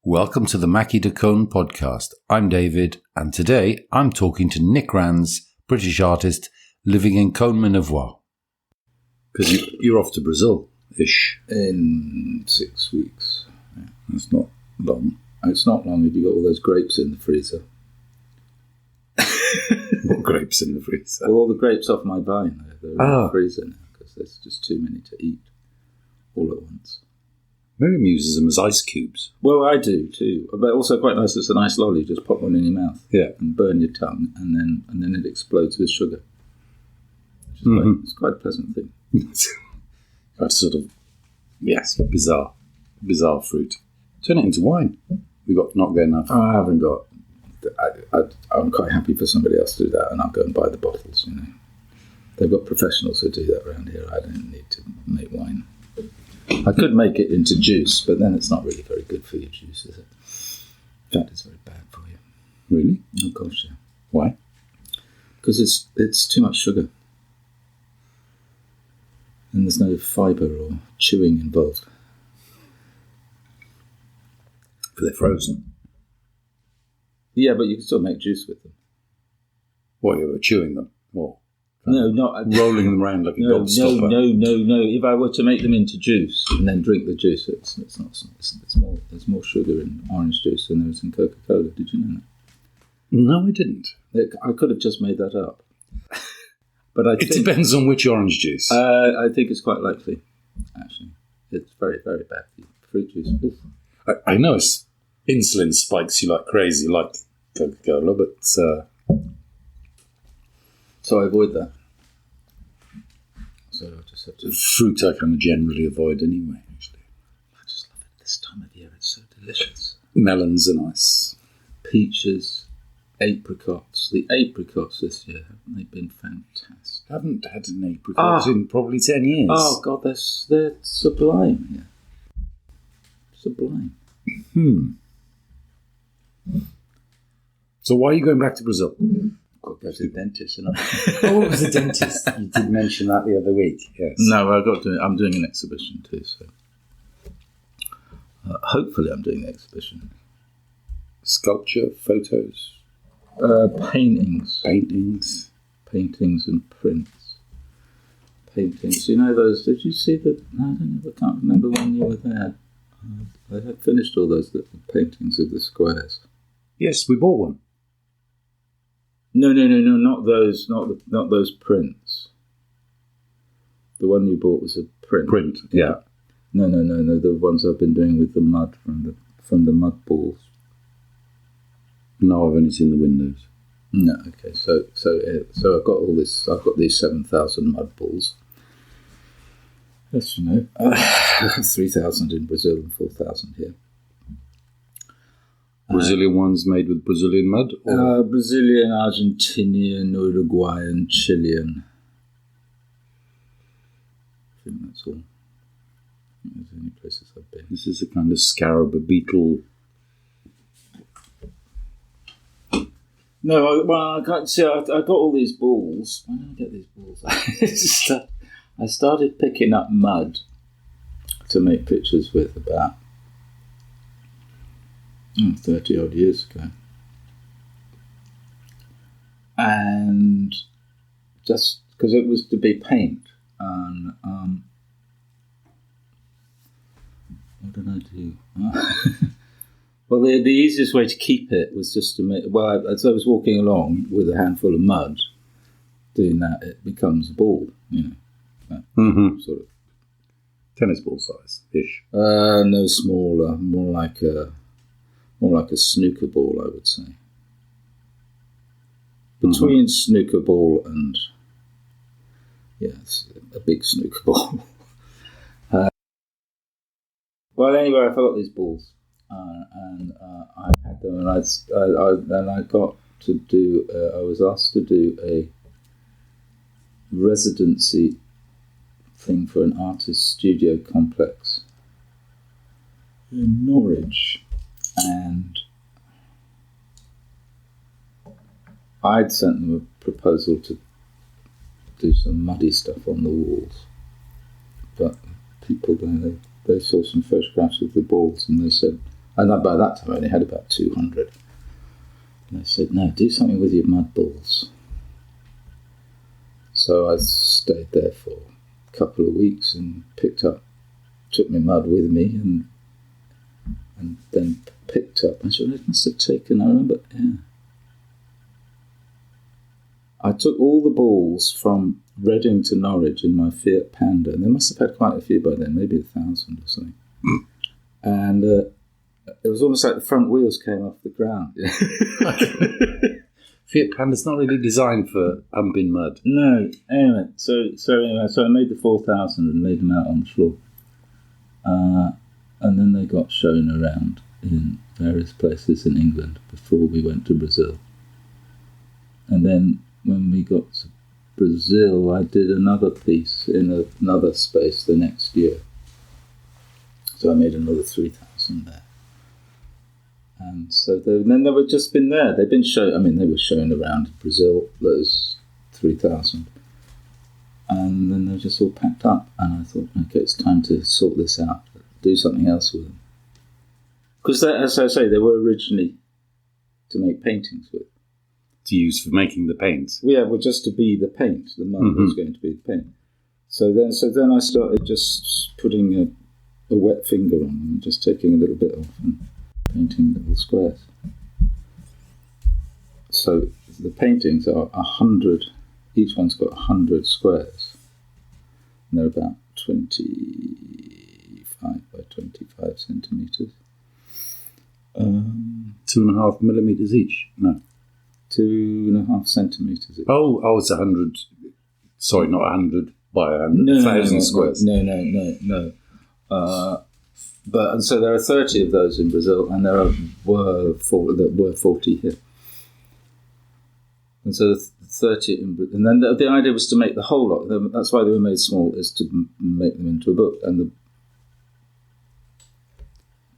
Welcome to the Mackie de Caunes podcast. I'm David, and today I'm talking to Nick Rands, British artist living in Caunes Minervois. Because you're off to Brazil-ish. In 6 weeks. Yeah. That's not long. It's not long if you've got all those grapes in the freezer. What grapes in the freezer? Well, all the grapes off my vine, they're in the freezer now because there's just too many to eat all at once. Miriam uses them as ice cubes. Well, I do too, but also quite nice. It's a nice lolly. You just pop one in your mouth, and burn your tongue, and then it explodes with sugar. It's quite a pleasant thing. That's sort of bizarre fruit. Turn it into wine. We've got not good enough. I haven't got. I'm quite happy for somebody else to do that, and I'll go and buy the bottles. You know, they've got professionals who do that around here. I don't need to make wine. I could make it into juice, but then it's not really very good for your juice, is it? In fact, it's very bad for you. Really? Oh gosh, yeah. Why? Because it's too much sugar, and there's no fibre or chewing involved. But they're frozen. Yeah, but you can still make juice with them. What, you were chewing them? Or no, not rolling them around like a dog stopper? No. If I were to make them into juice and then drink the juice, it's more. There's more sugar in orange juice than there is in Coca-Cola. Did you know that? No, I didn't. I could have just made that up. But it depends on which orange juice. I think it's quite likely, actually. It's very, very bad for you. Fruit juice. I know insulin spikes you like crazy, like Coca-Cola, but... So I avoid that. So I just have to... Fruit I kind of generally avoid anyway, actually. I just love it this time of year. It's so delicious. Melons are nice. Peaches, apricots. The apricots this year, haven't they been fantastic? I haven't had an apricot in probably 10 years. Oh, God, they're sublime. Yeah. Sublime. So why are you going back to Brazil? I'll go to the dentist. And what was the dentist? You did mention that the other week. Yes. No, I'm doing an exhibition too. So hopefully I'm doing an exhibition. Sculpture, photos? Paintings. Paintings and prints. Paintings. You know those, did you see that? I can't remember when you were there. I had finished all those little paintings of the squares. Yes, we bought one. No, not those, not those prints. The one you bought was a print. Print, yeah. No, the ones I've been doing with the mud from the mud balls. No, I've only seen the windows. No, okay. So I've got all this. I've got these 7,000 mud balls. Yes, 3,000 in Brazil and 4,000 here. Brazilian ones made with Brazilian mud? Brazilian, Argentinian, Uruguayan, Chilean. I think that's all. Those are the only places I've been. This is a kind of scarab, a beetle. No, I can't see. I got all these balls. Why did I get these balls? I started picking up mud to make pictures with about 30 odd years ago, and just because it was to be paint, and what did I do? Well, the easiest way to keep it was just to make. Well, as I was walking along with a handful of mud, doing that, it becomes a ball, you know, sort of tennis ball size ish. No, smaller, more like a snooker ball, I would say. Between snooker ball and, yes, a big snooker ball. Well, anyway, I forgot these balls, and I had them, and I got to do. I was asked to do a residency thing for an artist studio complex in Norwich. And I'd sent them a proposal to do some muddy stuff on the walls, but people there, they saw some photographs of the balls and they said, And by that time I only had about 200. And I said, no, do something with your mud balls. So I stayed there for a couple of weeks and took my mud with me and then picked up. And it must have taken, I remember, I took all the balls from Reading to Norwich in my Fiat Panda, and they must have had quite a few by then, maybe 1,000 or something. And it was almost like the front wheels came off the ground. Fiat Panda's not really designed for humping mud. No. Anyway, so I made the 4,000 and laid them out on the floor. And then they got shown around in various places in England before we went to Brazil. And then when we got to Brazil, I did another piece in another space the next year. So I made another 3,000 there. And so then they were just been there. They've been shown. I mean, they were shown around in Brazil. Those 3,000, and then they're just all packed up. And I thought, okay, it's time to sort this out. Do something else with them. Because, as I say, they were originally to make paintings with. To use for making the paint. Yeah, well, just to be the paint. The mud was going to be the paint. So then I started just putting a wet finger on them and just taking a little bit off and painting little squares. So the paintings are 100, each one's got 100 squares. And they're about 25 by 25 centimetres. 2.5 millimetres each? No. 2.5 centimetres each. Oh, it's 100. Sorry, not 100 by 1,000 squares. No. And so there are 30 of those in Brazil, and there were 40 here. And so 30 in Brazil. And then the idea was to make the whole lot. That's why they were made small, is to make them into a book. And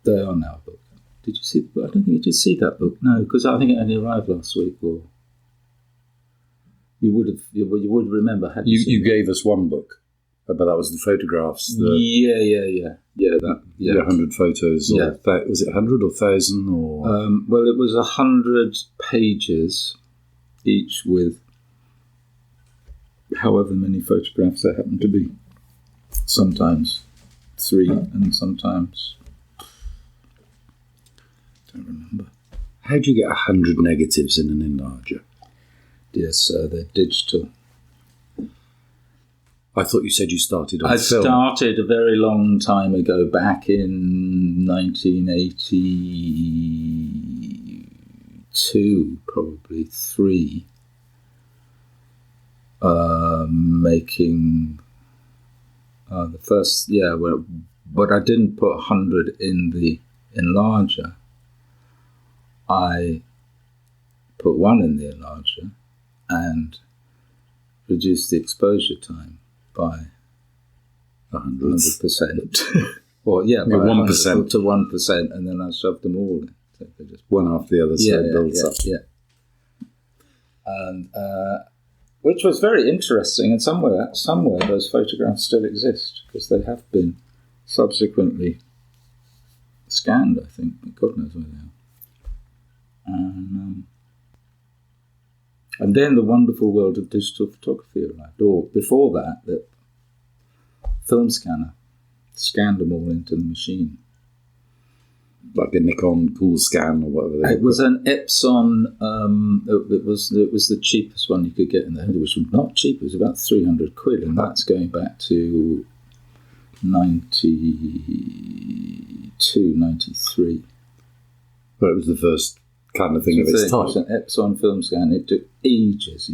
they are now a book. Did you see the book? I don't think you did see that book. No, because I think it only arrived last week. Or you would remember. You gave us one book. But that was the photographs. Yeah. The 100 photos. Or was it 100 or 1,000? Or well, it was 100 pages, each with however many photographs there happened to be. Sometimes 3, and sometimes I don't remember. How do you get 100 negatives in an enlarger? Yes, they're digital. I thought you said you started on I film. started a very long time ago, back in 1982, probably 3, making the first, but I didn't put 100 in the enlarger. I put 1 in the enlarger and reduced the exposure time by 100%. Or by 1% to 1%, and then I shoved them all in. So they just one after the other, so it builds up. Yeah. And which was very interesting, and somewhere those photographs still exist, because they have been subsequently scanned, I think. God knows where they are. And then the wonderful world of digital photography arrived. Or before that, the film scanner scanned them all into the machine. Like a Nikon Cool Scan or whatever. It was an Epson. It was the cheapest one you could get in there. It was not cheap. It was about 300 quid, and that's going back to 92, 93. But it was the first kind of thing of its type. It was an Epson film scan. It took ages.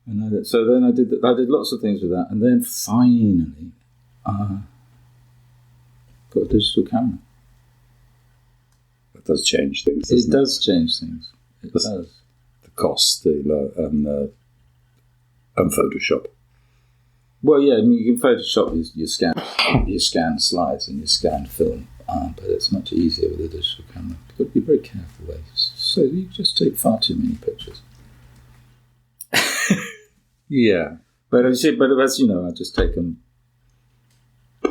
And so then I did lots of things with that, and then finally got a digital camera. That does change things. It does change things. It does. The cost, and Photoshop. Well, yeah, I mean, you can Photoshop your scan slides and your scanned film, but it's much easier with a digital camera. You've got to be very careful there. So you just take far too many pictures. Yeah. But as you know, I just take them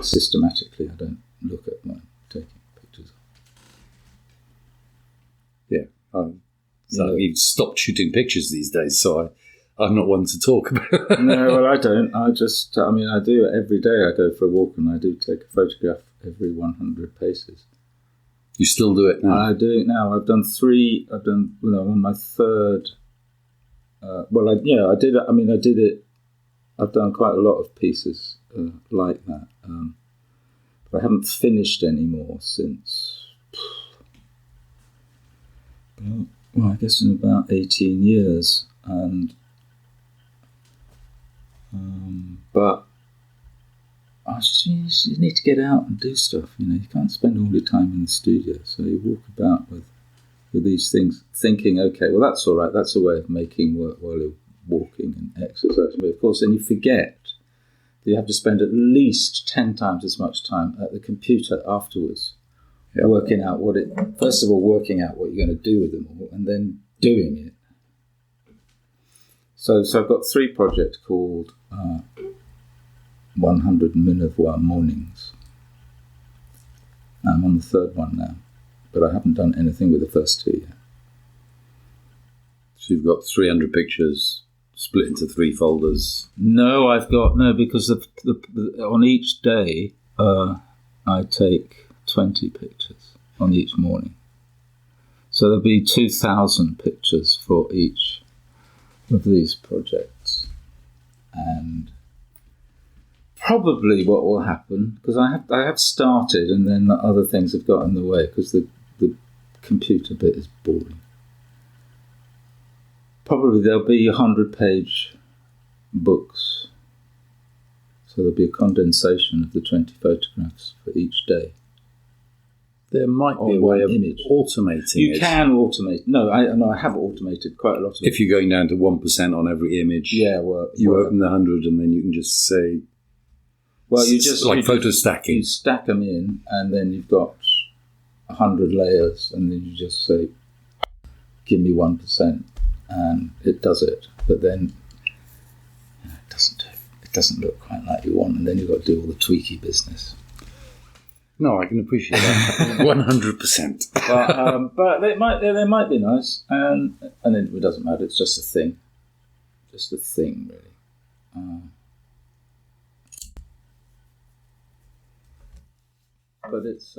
systematically. I don't look at what I'm taking pictures of. Yeah. So you've stopped shooting pictures these days, so I'm not one to talk about. No, well, I don't. I do it every day. I go for a walk and I do take a photograph every 100 paces. You still do it now? I do it now. I've done 3. I'm on my 3rd. I did it. I did it. I've done quite a lot of pieces like that. But I haven't finished any more since, I guess in about 18 years. And but I just, you need to get out and do stuff. You can't spend all your time in the studio. So you walk about with these things, thinking, okay, well, that's all right. That's a way of making work while you're walking and exercising. But of course, then you forget that you have to spend at least 10 times as much time at the computer afterwards, working out first of all, working out what you're going to do with them all, and then doing it. So I've got 3 projects called 100 Minervois Mornings. I'm on the 3rd one now, but I haven't done anything with the first 2 yet. So you've got 300 pictures split into 3 folders? No, because on each day I take 20 pictures on each morning. So there'll be 2,000 pictures for each of these projects. And probably what will happen, because I have started and then other things have got in the way because the computer bit is boring. Probably there'll be 100-page books. So there'll be a condensation of the 20 photographs for each day. There might be a way of automating it. You can automate. No, I have automated quite a lot of it. If you're going down to 1% on every image, you open the 100 and then you can just say... Well, photo stacking. You stack them in and then you've got 100 layers and then you just say, give me 1%. And it does it, but then it doesn't look quite like you want, and then you've got to do all the tweaky business. No, I can appreciate that 100%. But they might be nice, and it doesn't matter. It's just a thing, really. But it's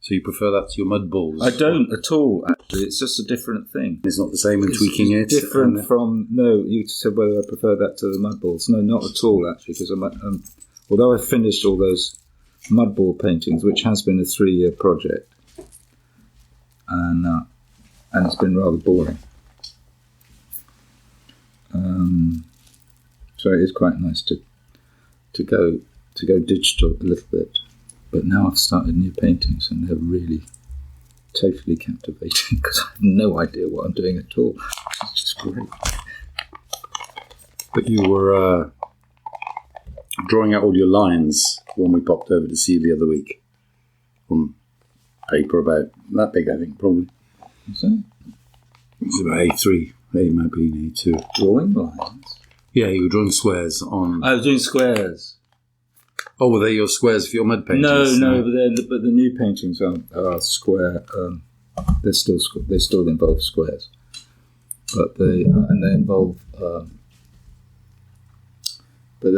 So you prefer that to your mud balls? I don't at all, actually. It's just a different thing. It's not the same in tweaking it? Different from... No, you said whether I prefer that to the mud balls. No, not at all, actually, because although I finished all those mud ball paintings, which has been a 3-year project, and it's been rather boring. So it is quite nice to go digital a little bit. But now I've started new paintings and they're really totally captivating because I have no idea what I'm doing at all. It's just great. But you were drawing out all your lines when we popped over to see you the other week. On paper about that big, I think, probably. Is it? It's about A3, maybe A2. Drawing lines? Yeah, you were drawing squares on... I was doing squares. Oh, were they your squares for your mud paintings? No, but the new paintings are square. They still involve squares, but they involve. They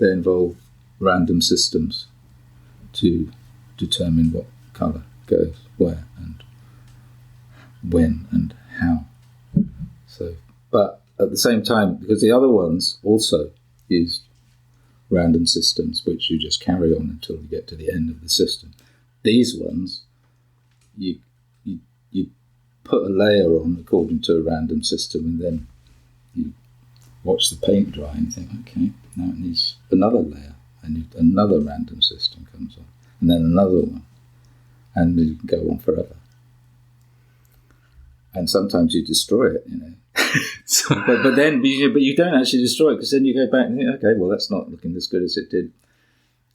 involve random systems to determine what colour goes where and when and how. So, but at the same time, because the other ones also used random systems, which you just carry on until you get to the end of the system. These ones, you put a layer on according to a random system, and then you watch the paint dry and think, okay, now it needs another layer, and another random system comes on, and then another one, and you can go on forever. And sometimes you destroy it, but you don't actually destroy it, because then you go back and think, okay, well, that's not looking as good as it did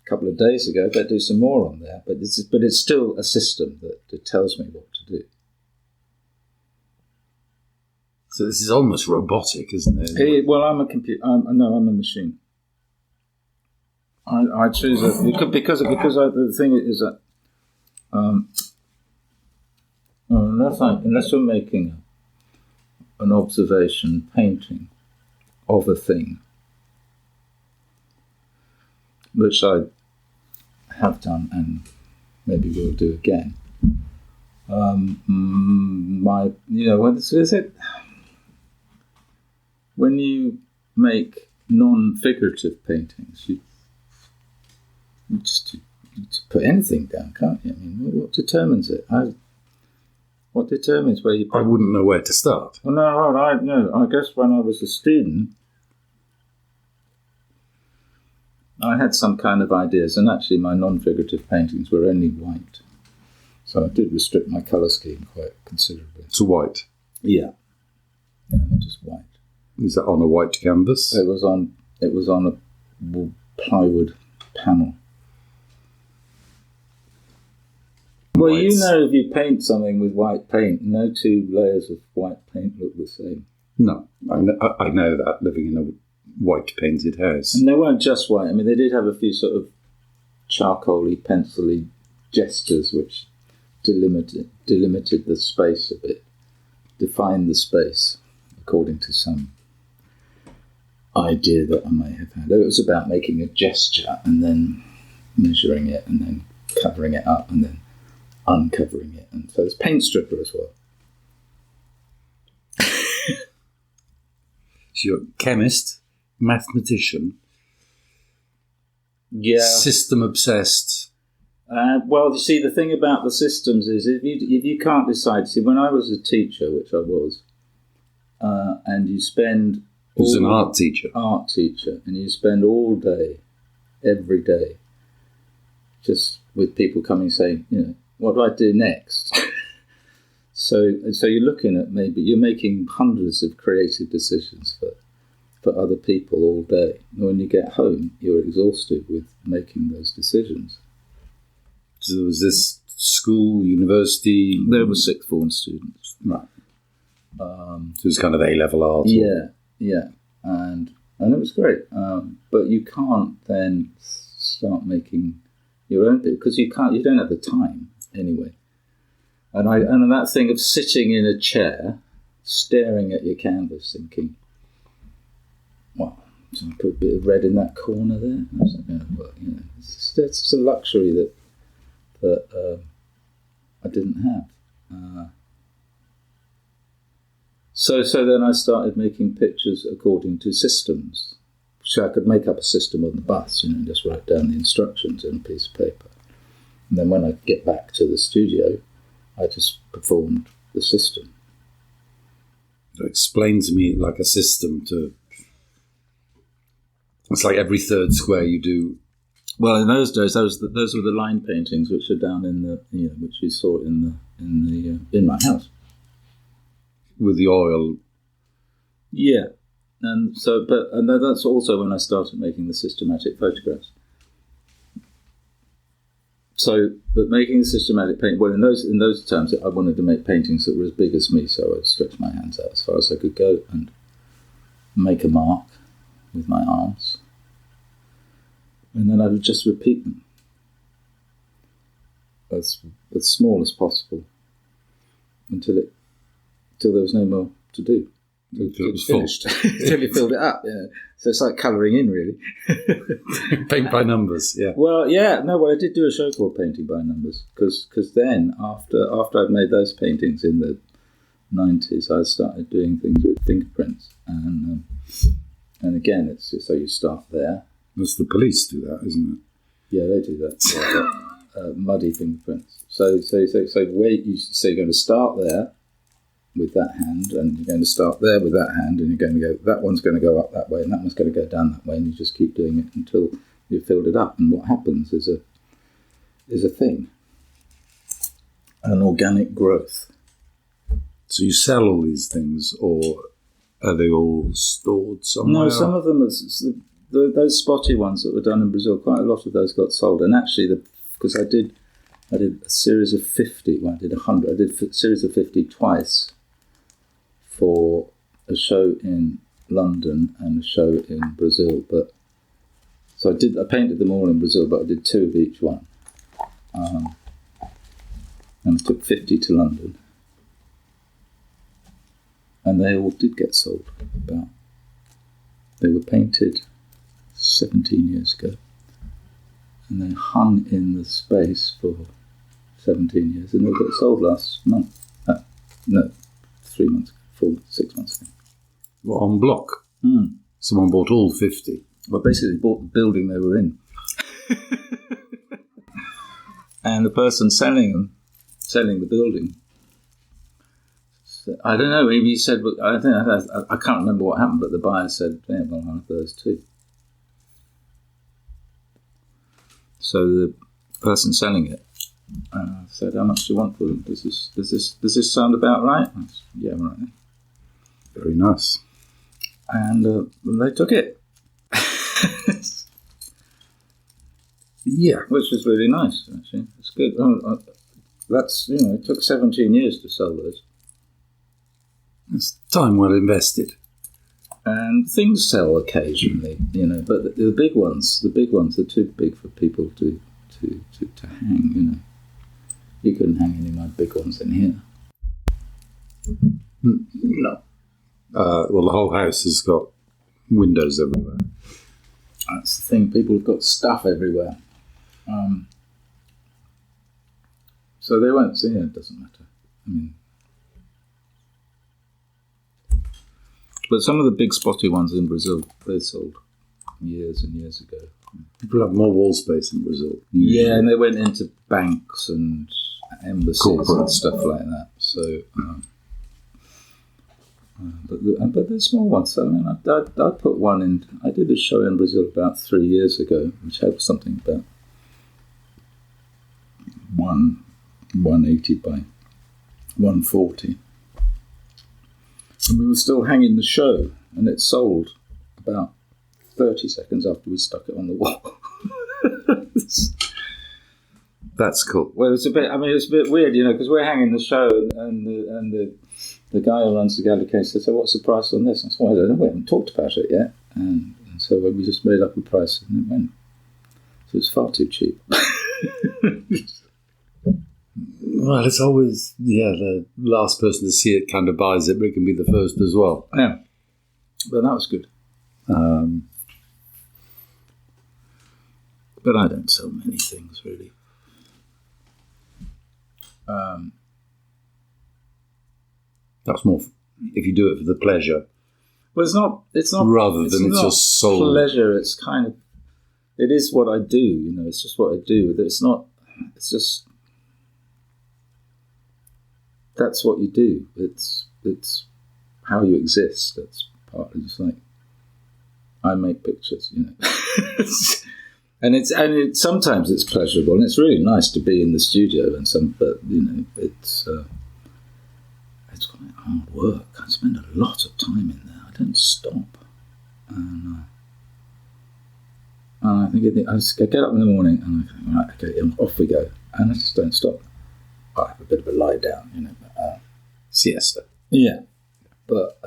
a couple of days ago. Better do some more on there. But it's still a system that tells me what to do. So this is almost robotic, isn't it? Well, I'm a computer. I'm a machine. I choose it because the thing is that unless you're making an observation painting of a thing, which I have done and maybe will do again. When you make non-figurative paintings, you just put anything down, can't you? I mean, what determines it? What determines where you put I wouldn't know where to start. Well, no, I guess when I was a student, I had some kind of ideas, and actually my non-figurative paintings were only white. So I did restrict my colour scheme quite considerably. To white? Yeah, just white. Is that on a white canvas? It was on a plywood panel. Well, Whites. you know, if you paint something with white paint, no two layers of white paint look the same. No, I know that, living in a white painted house. And they weren't just white. I mean, they did have a few sort of charcoaly, pencil-y gestures which delimited the space a bit, defined the space according to some idea that I may have had. It was about making a gesture and then measuring it and then covering it up and then uncovering it. And so it's paint stripper as well. So you're a chemist, mathematician, system obsessed. Well, you see, the thing about the systems is if you can't decide. See, when I was a teacher, which I was, and you spend He was an art teacher, and you spend all day, every day, just with people coming saying, you know, what do I do next? So you're looking at you're making hundreds of creative decisions for other people all day. And when you get home, you're exhausted with making those decisions. So was this school, university? There were sixth form students. Right. So it was kind of A-level art. Yeah. And it was great. But you can't then start making your own bit because you don't have the time anyway. And that thing of sitting in a chair, staring at your canvas, thinking, well, should I put a bit of red in that corner there? I was like, well, you know, it's a luxury that I didn't have. So then I started making pictures according to systems. So I could make up a system on the bus, you know, and just write down the instructions on a piece of paper. And then when I get back to the studio, I just performed the system. So explain to me like a system it's like every third square you do. Well, in those days, those were the line paintings which are down in the, you know, which you saw in my house with the oil. Yeah, and so, and that's also when I started making the systematic photographs. So, but making the systematic paint, well, in those terms, I wanted to make paintings that were as big as me, so I'd stretch my hands out as far as I could go and make a mark with my arms. And then I would just repeat them as small as possible until there was no more to do. Until it was finished. Until you filled it up, yeah. So it's like colouring in, really. Paint by numbers, yeah. Well, yeah, no, well, I did do a show called Painting by Numbers, because then, after I'd made those paintings in the 90s, I started doing things with fingerprints. And again, it's just, so you start there. That's the police do that, isn't it? Yeah, they do that. Muddy fingerprints. So you're going to start there with that hand, and you're going to start there with that hand, and you're going to go, that one's going to go up that way, and that one's going to go down that way, and you just keep doing it until you've filled it up. And what happens is a thing, an organic growth. So you sell all these things, or are they all stored somewhere? No, some of them are those spotty ones that were done in Brazil. Quite a lot of those got sold, and actually, because I did a series of 50. Well, I did 100. I did a series of 50 twice for a show in London and a show in Brazil. So I painted them all in Brazil, but I did 2 of each one. And I took 50 to London. And they all did get sold. They were painted 17 years ago. And they hung in the space for 17 years. And they got sold last month. 3 months, 6 months ago. What, on block? Someone bought all 50. Well, basically, they bought the building they were in. And the person selling the building, I don't know, maybe he said, I can't remember what happened, but the buyer said, yeah, well, I'll have those too. So the person selling it said, how much do you want for them? Does this sound about right? I said, yeah, right. Very nice. And they took it. Yeah. Which was really nice, actually. It's good. That's, it took 17 years to sell those. It's time well invested. And things sell occasionally, but the big ones are too big for people to hang, You couldn't hang any of my big ones in here. No. Well, the whole house has got windows everywhere. That's the thing. People have got stuff everywhere. So they won't see it. It doesn't matter. But some of the big spotty ones in Brazil, they sold years and years ago. People have more wall space in Brazil. Usually. Yeah, and they went into banks and embassies and stuff like that. So, but they're small ones. I put one in. I did a show in Brazil about 3 years ago, which had something about 180 by 140. And we were still hanging the show, and it sold about 30 seconds after we stuck it on the wall. That's cool. Well, it's a bit weird, because we're hanging the show, and the guy who runs the gallery case said, so what's the price on this? I said, well, I don't know, we haven't talked about it yet. And so we just made up a price, and it went. So it's far too cheap. Well, it's always, the last person to see it kind of buys it, but it can be the first as well. Yeah. But that was good. But I don't sell many things, really. That's more if you do it for the pleasure. Well, it's not rather than it's your soul pleasure. It's kind of, it is what I do. It's just what I do. It's just that's what you do. It's how you exist. That's partly just like I make pictures. And sometimes it's pleasurable, and it's really nice to be in the studio but it's quite hard work. I spend a lot of time in there. I don't stop. And I think I get up in the morning and I think, right, okay, off we go. And I just don't stop. I have a bit of a lie down, siesta. Yeah. But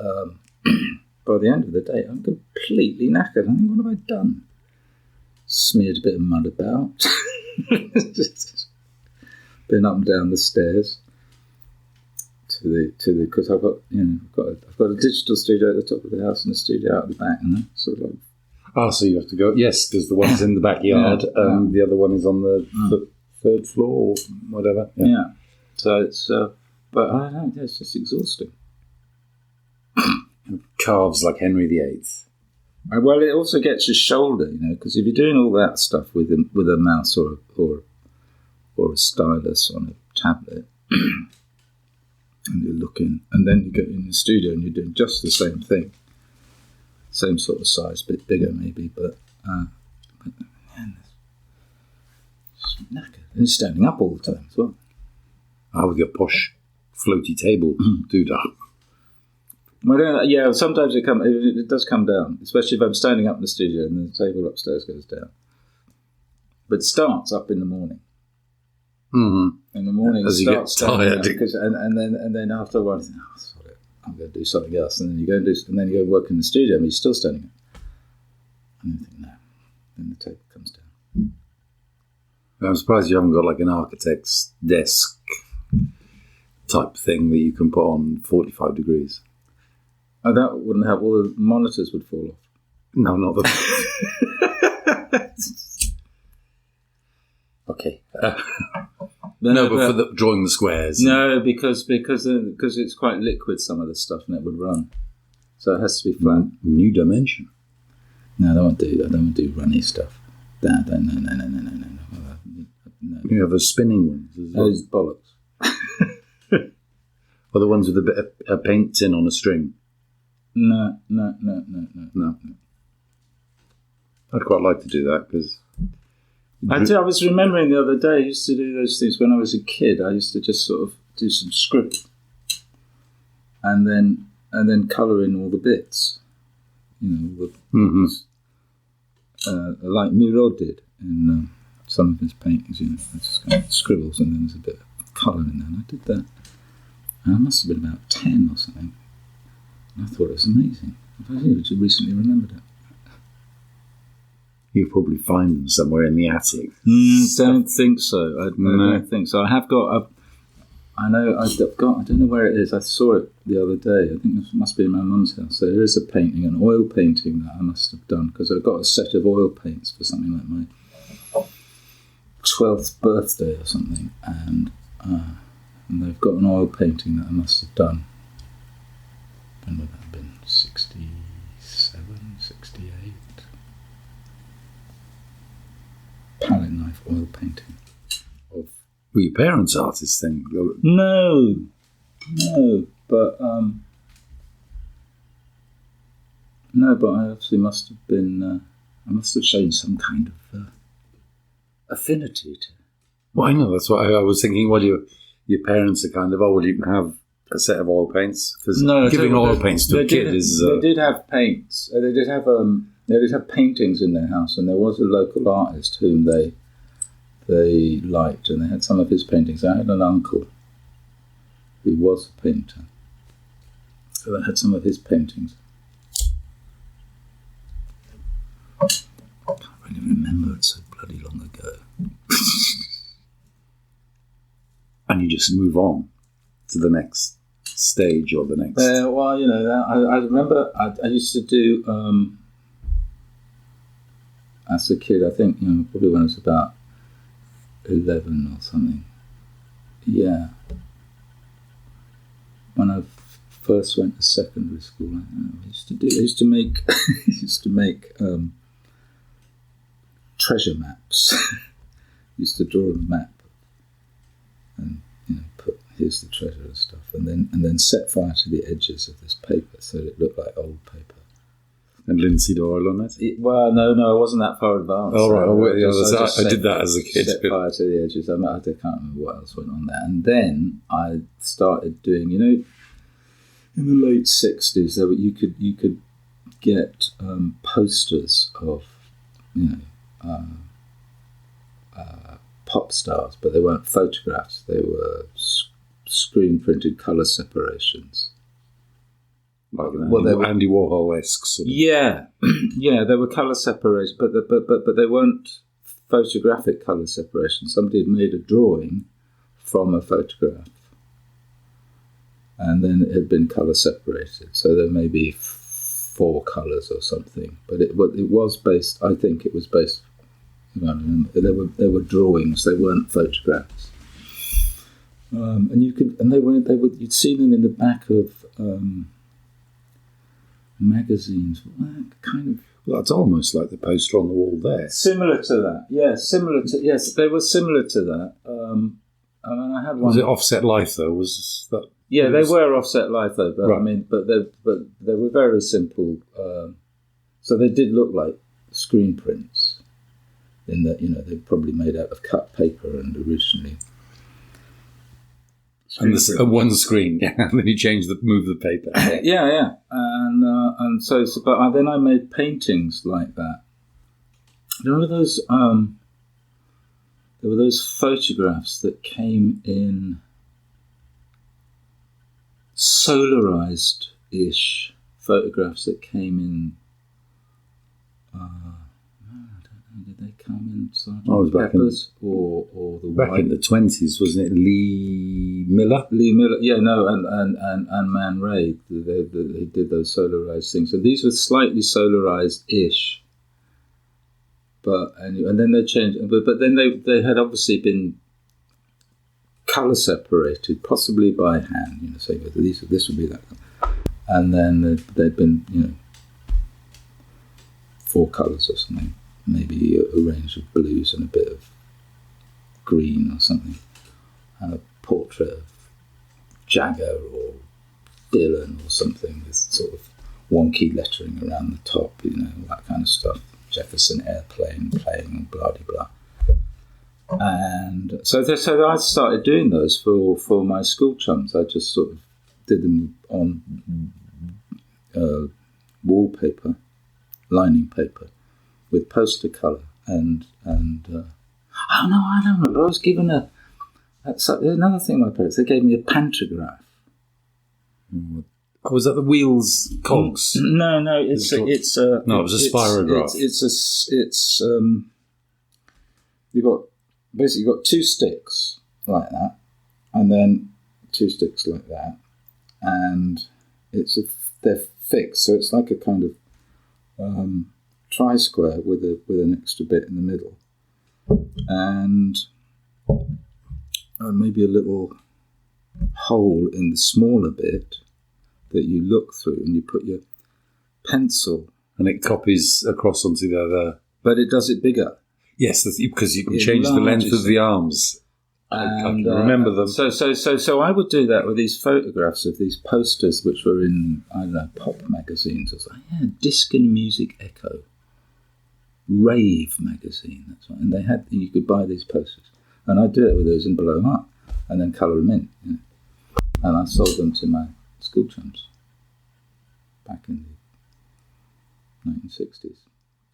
by the end of the day, I'm completely knackered. I think, what have I done? Smeared a bit of mud about. Been up and down the stairs to the because I've got a digital studio at the top of the house and a studio out the back, and sort of like. Oh, so you have to go. Yes, because the one's in the backyard, the other one is on the third floor or whatever. Yeah. So it's but I don't know. It's just exhausting. Calves like Henry VIII. Well, it also gets your shoulder, because if you're doing all that stuff with a mouse or a stylus on a tablet, and you're looking, and then you go in the studio and you're doing just the same thing, same sort of size, a bit bigger maybe, but man, it's knackered. And you're standing up all the time as well. With your posh floaty table, doodah. Well, yeah, sometimes it does come down, especially if I'm standing up in the studio and the table upstairs goes down. But it starts up in the morning. Mm-hmm. In the morning, as it you get tired, and then after a while, you think, sorry, I'm going to do something else, and then you go and work in the studio, and you're still standing up. And you think, no, then the tape comes down. I'm surprised you haven't got like an architect's desk type thing that you can put on 45 degrees. Oh, that wouldn't help. All the monitors would fall off. No, not the... Okay. No, but for drawing the squares. No, because it's quite liquid, some of the stuff, and it would run. So it has to be flat. New dimension. No, I don't want to do runny stuff. No. You have the spinning ones. Those bollocks. Or the ones with a bit of paint in on a string. No. I'd quite like to do that because... I was remembering the other day, I used to do those things when I was a kid. I used to just sort of do some scribble and then colour in all the bits. Like Miro did in some of his paintings, just kind of scribbles and then there's a bit of colour in there. And I did that. And I must have been about 10 or something. And I thought it was amazing. I just recently remembered it. You'll probably find them somewhere in the attic. Don't think so. I don't think so. I have got. I don't know where it is. I saw it the other day. I think it must be in my mum's house. So there is a painting, an oil painting that I must have done because I got a set of oil paints for something like my 12th birthday or something, and they've got an oil painting that I must have done. When would that have been? 67, 68. Palette knife oil painting. Were your parents artists then? No, but I obviously must have been. I must have shown some kind of affinity to. Well, I know that's what I was thinking. Well, your parents are kind of you can have a set of oil paints because giving oil paints to a kid is. They did have paints. They did have paintings in their house, and there was a local artist whom they liked, and they had some of his paintings. I had an uncle who was a painter, so they had some of his paintings. I can't really remember, it's so bloody long ago. And you just move on to the next stage or the next... I remember I used to do... as a kid, I think, probably when I was about 11 or something. Yeah. When I first went to secondary school, I used to make treasure maps. Used to draw a map and put here's the treasure and stuff, and then set fire to the edges of this paper so it looked like old paper. And linseed oil on it? Well, no, I wasn't that far advanced. Oh, right. I did that as a kid. Set fire to the edges. I can't remember what else went on there. And then I started doing, in the late 60s, you could get posters of, pop stars, but they weren't photographs. They were screen-printed colour separations. Like Andy Warhol-esque sort of. Yeah, they were colour separations, but they weren't photographic colour separations. Somebody had made a drawing from a photograph, and then it had been colour separated. So there may be 4 colours or something, but it was based. I think it was based. There were drawings. They weren't photographs, and you'd see them in the back of. Magazines, kind of. Well, that's almost like the poster on the wall there. Similar to that, yes. They were similar to that. I had one. Was it Offset Life though? Was that? Yeah, they were Offset Life though. But right. But they were very simple. So they did look like screen prints, in that they're probably made out of cut paper and originally. And one screen, yeah. And then you move the paper. yeah, and so but then I made paintings like that. There were those photographs that came in solarized-ish photographs that came in. I don't Sergeant Pepper's or the back in the 20s, wasn't it? Lee Miller, and Man Ray. They did those solarized things. So these were slightly solarized-ish. But anyway, and then they changed. But then they had obviously been colour separated, possibly by hand. So this would be that colour. And then they'd been 4 colours or something, maybe a range of blues and a bit of green or something, and a portrait of Jagger or Dylan or something with sort of wonky lettering around the top, all that kind of stuff. Jefferson Airplane playing and blah blah blah. And so I started doing those for my school chums. I just sort of did them on wallpaper, lining paper, with poster colour and I don't remember. I was given another thing. My parents, they gave me a pantograph. Was that the wheels cogs? No, it's it was a spirograph. It's you've got 2 sticks like that, and then 2 sticks like that, and they're fixed, so it's like a kind of tri-square with an extra bit in the middle, and maybe a little hole in the smaller bit that you look through, and you put your pencil, and it copies across onto the other. But it does it bigger. Yes, because you can change the length of the arms. I can remember them. So I would do that with these photographs of these posters, which were in, I don't know, pop magazines. I was like, Disc and Music Echo, Rave magazine. That's right. And you could buy these posters, and I'd do it with those and blow them up, and then colour them in. And I sold them to my school chums back in the 1960s,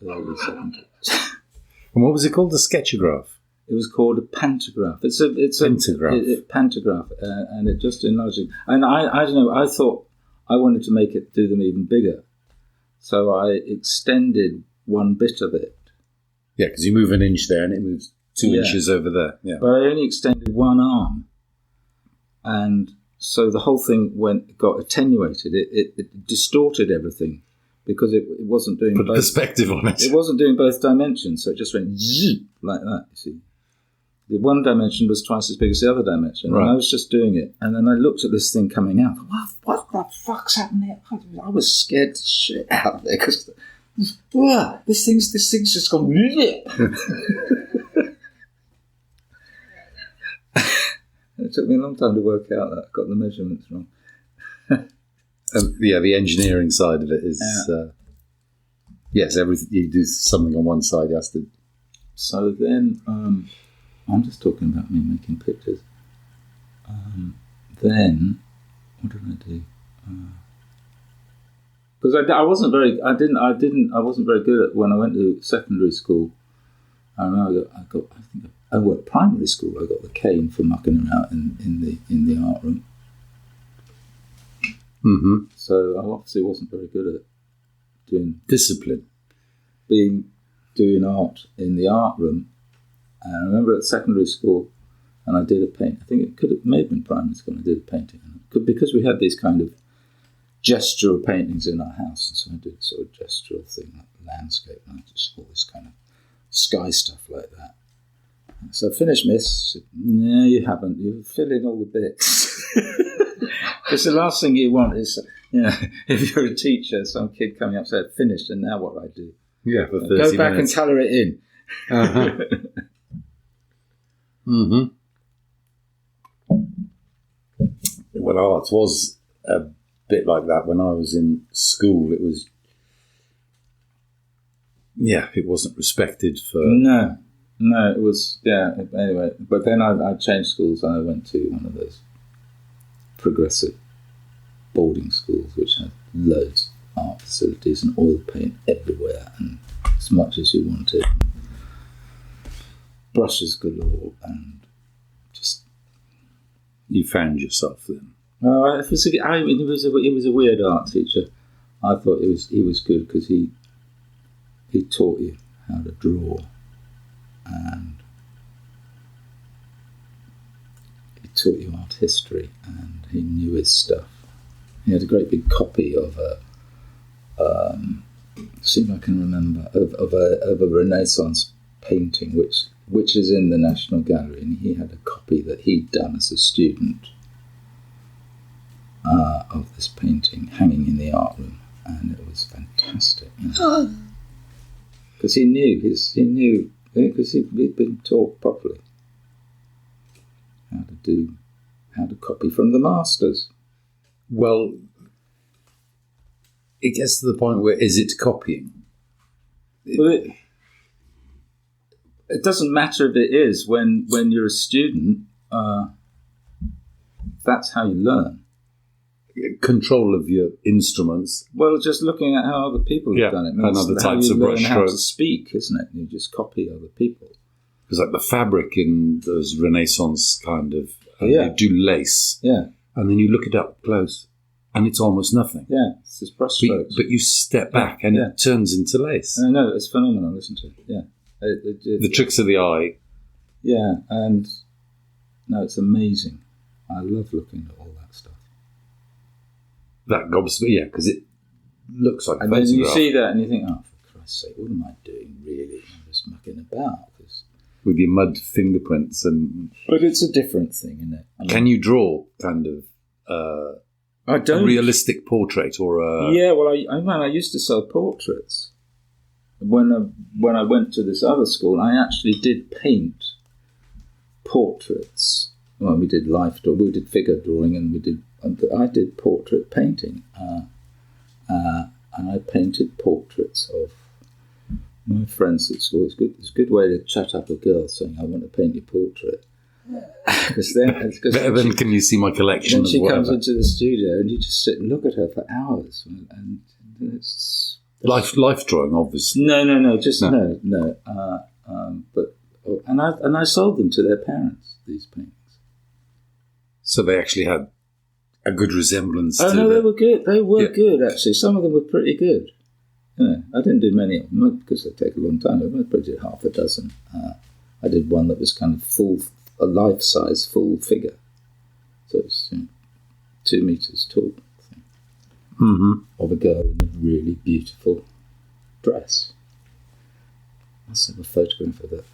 early 70s. And what was it called? The sketchograph? It was called a pantograph. It's a pantograph. Pantograph, and it just enlarged it. And I don't know. I thought I wanted to do them even bigger, so I extended one bit of it. Yeah, because you move an inch there, and it moves 2 inches over there. Yeah, but I only extended one arm, and so the whole thing got attenuated. It distorted everything because it wasn't doing put perspective on it. It wasn't doing both dimensions, so it just went zzz, like that. You see, the one dimension was twice as big as the other dimension, right. And I was just doing it. And then I looked at this thing coming out. What the fuck's happening? I was scared to shit out of there because this thing's just gone. It took me a long time to work out that I got the measurements wrong. The engineering side of it is yes. Everything you do something on one side, you have to. So then, I'm just talking about me making pictures. Then, what did I do? Because I wasn't very good at when I went to secondary school. I remember at primary school I got the cane for mucking about in the art room. Mm-hmm. So I obviously wasn't very good at doing discipline, doing art in the art room. And I remember at secondary school, and I did a paint. I think it may have been primary school. I did a painting because we had these kind of gestural paintings in our house, and so I did a sort of gestural thing, like landscape, and I just all this kind of sky stuff like that. So I finished, miss. Said, no, you haven't. You fill in all the bits. Because the last thing you want is, if you're a teacher, some kid coming up said, finished, and now what do I do? Yeah, for 30 go back minutes. and colour it in. Uh-huh. Mm-hmm. Well, art was a bit like that when I was in school. It was, it wasn't respected for... No, it was, anyway. But then I changed schools and I went to one of those progressive boarding schools which had loads of art facilities and oil paint everywhere and as much as you wanted. Brushes galore and just... You found yourself then? It was a weird art teacher. I thought he was good because he taught you how to draw taught you art history, and he knew his stuff. He had a great big copy of see if I can remember, of a Renaissance painting, which is in the National Gallery, and he had a copy that he'd done as a student of this painting hanging in the art room, and it was fantastic. Because he knew, because he'd been taught properly how to copy from the masters. Well, it gets to the point where, is it copying? Well, it doesn't matter if it is. When you're a student, that's how you learn. Control of your instruments. Well, just looking at how other people have done it. And other types of brush how to strokes. speak, isn't it? You just copy other people. It's like the fabric in those Renaissance kind of, Yeah. they do lace. Yeah, And then you look it up close, and it's almost nothing. yeah. It's just brush strokes. But you step back, and it turns into lace. I know, it's phenomenal, isn't it? Yeah. The tricks of the eye. Yeah, and no, it's amazing. I love looking at all that stuff. That gobs, yeah, because it looks like a And then you photograph. see that and you think, oh, for Christ's sake, what am I doing really? I'm just mucking about. With your mud fingerprints. But it's a different thing, isn't it? I mean, Can you draw kind of I a don't. realistic portrait or a... Yeah, well, I used to sell portraits. When I went to this other school, I actually did paint portraits. Well, we did we did figure drawing, and I did portrait painting, and I painted portraits of my friends at school. It's a good way to chat up a girl, saying, "I want to paint your portrait." Because Better than can you see my collection then of she comes whatever. into the studio, and you just sit and look at her for hours, and it's Life drawing, obviously. no. And I sold them to their parents, these paintings. So they actually had a good resemblance Oh to no, the... they were good. They were Yeah. good, actually. Some of them were pretty good. Yeah, I didn't do many of them because they take a long time. I probably did half a dozen. I did one that was kind of a life-size full figure. So it's 2 meters tall. Of a girl in a really beautiful dress. I must have a photograph of that.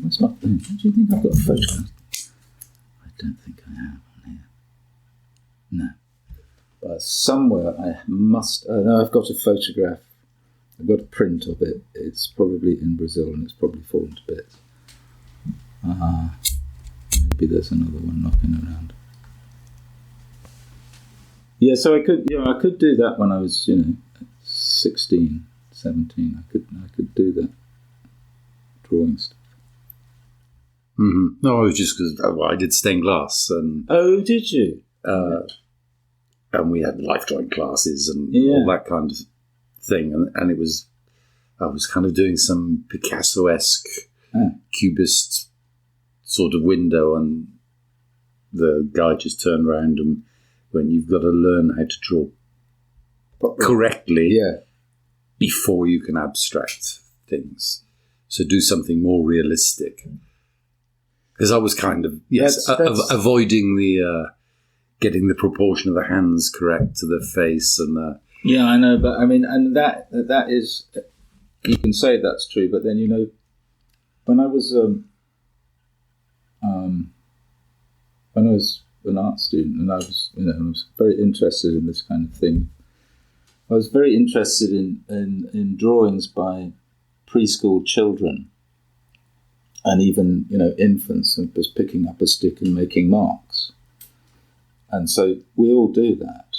Where's my phone? Do you think I've got a photograph? I don't think I have on here. No. But somewhere I must... Oh, no, I've got a photograph. I've got a print of it. It's probably in Brazil and it's probably fallen to bits. Maybe there's another one knocking around. Yeah, so I could do that when I was, 16, 17. I could do that drawing stuff. No, I was just because I did stained glass, and Oh, did you? and we had life drawing classes and Yeah. all that kind of thing, and I was kind of doing some Picasso-esque cubist sort of window, and the guy just turned around and when you've got to learn how to draw correctly before you can abstract things. So do something more realistic. Because I was kind of, avoiding the getting the proportion of the hands correct to the face. And Yeah, I know, but I mean, and that is, you can say that's true, but then, when I was an art student, and I was very interested in this kind of thing. I was very interested in drawings by preschool children, and even infants, and just picking up a stick and making marks. And so we all do that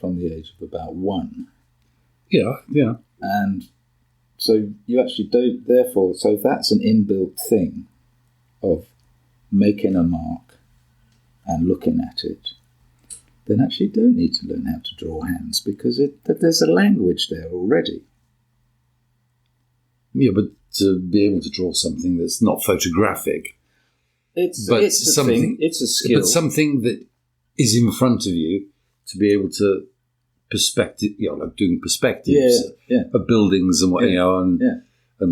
from the age of about 1. yeah. And so you actually don't, therefore, so that's an inbuilt thing of making a mark and looking at it, then actually you don't need to learn how to draw hands because there's a language there already. Yeah, but to be able to draw something that's not photographic, It's but a thing. It's a skill. but something that is in front of you, to be able to perspective, like doing perspectives of buildings and what and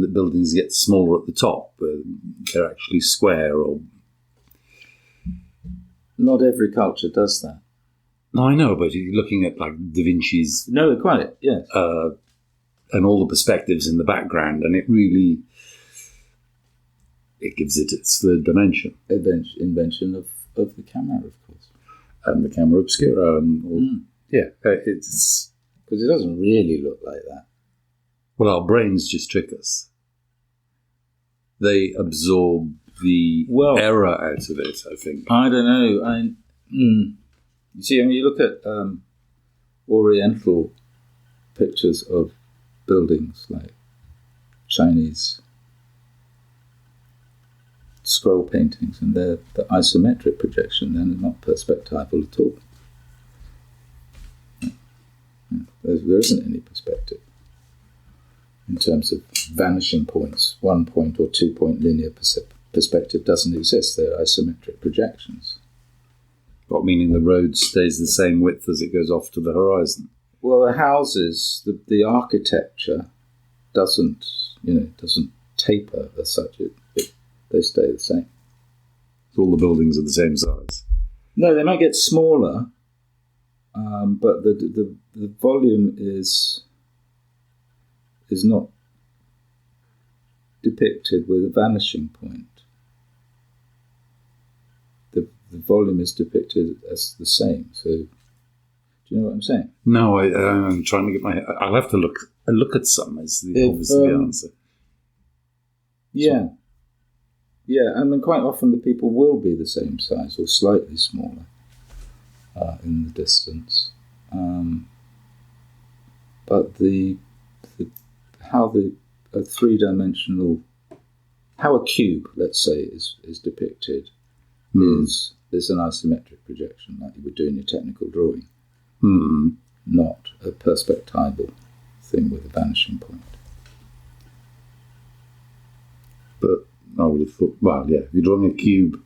the buildings get smaller at the top, but they're actually square or not every culture does that. No, I know, but you're looking at like Da Vinci's No, quite, yes. and all the perspectives in the background, and it really gives it its third dimension. Invention of the camera, of course, and the camera obscura, it's because it doesn't really look like that. Well, our brains just trick us. They absorb the error out of it, I think. I don't know. You see, when you look at Oriental pictures of buildings, like Chinese scroll paintings, and they're the isometric projection, then they're not perspectival at all. There isn't any perspective in terms of vanishing points. 1 point or 2 point linear perspective doesn't exist. They're isometric projections. What, meaning the road stays the same width as it goes off to the horizon? Well, the houses, the architecture doesn't taper as such. They stay the same. So all the buildings are the same size? No, they might get smaller, but the volume is not depicted with a vanishing point. The volume is depicted as the same. So, do you know what I'm saying? No, I'm trying to get my. I'll have to look at some. Is obviously the answer. Yeah, yeah, and then quite often the people will be the same size or slightly smaller in the distance, but how a cube, let's say, is depicted is an isometric projection, like you would do in your technical drawing, not a perspectival thing with a vanishing point. But I would have thought, well, yeah, if you're drawing a cube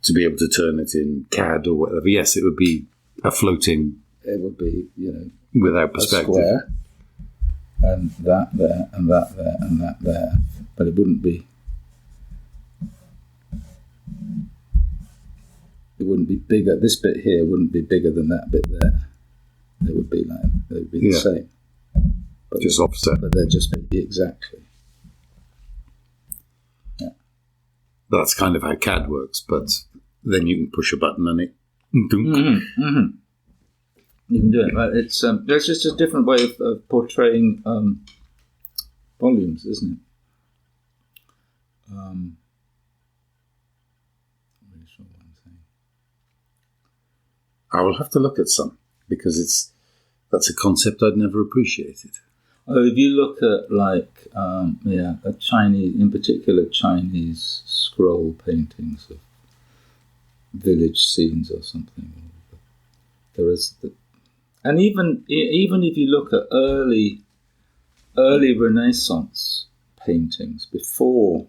to be able to turn it in CAD or whatever, yes, it would be a floating. It would be, without perspective. A square, and that there, and that there, and that there. But it wouldn't be. It wouldn't be bigger. This bit here wouldn't be bigger than that bit there. They would be the same. But just opposite. But they'd just be exactly. Yeah. That's kind of how CAD works, but then you can push a button and it. You can do it, right? It's just a different way of portraying volumes, isn't it? I'm really sure what I'm saying. I will have to look at some because that's a concept I'd never appreciated. Oh, if you look at a Chinese, in particular Chinese scroll paintings of village scenes or something, there is and even if you look at early Renaissance paintings before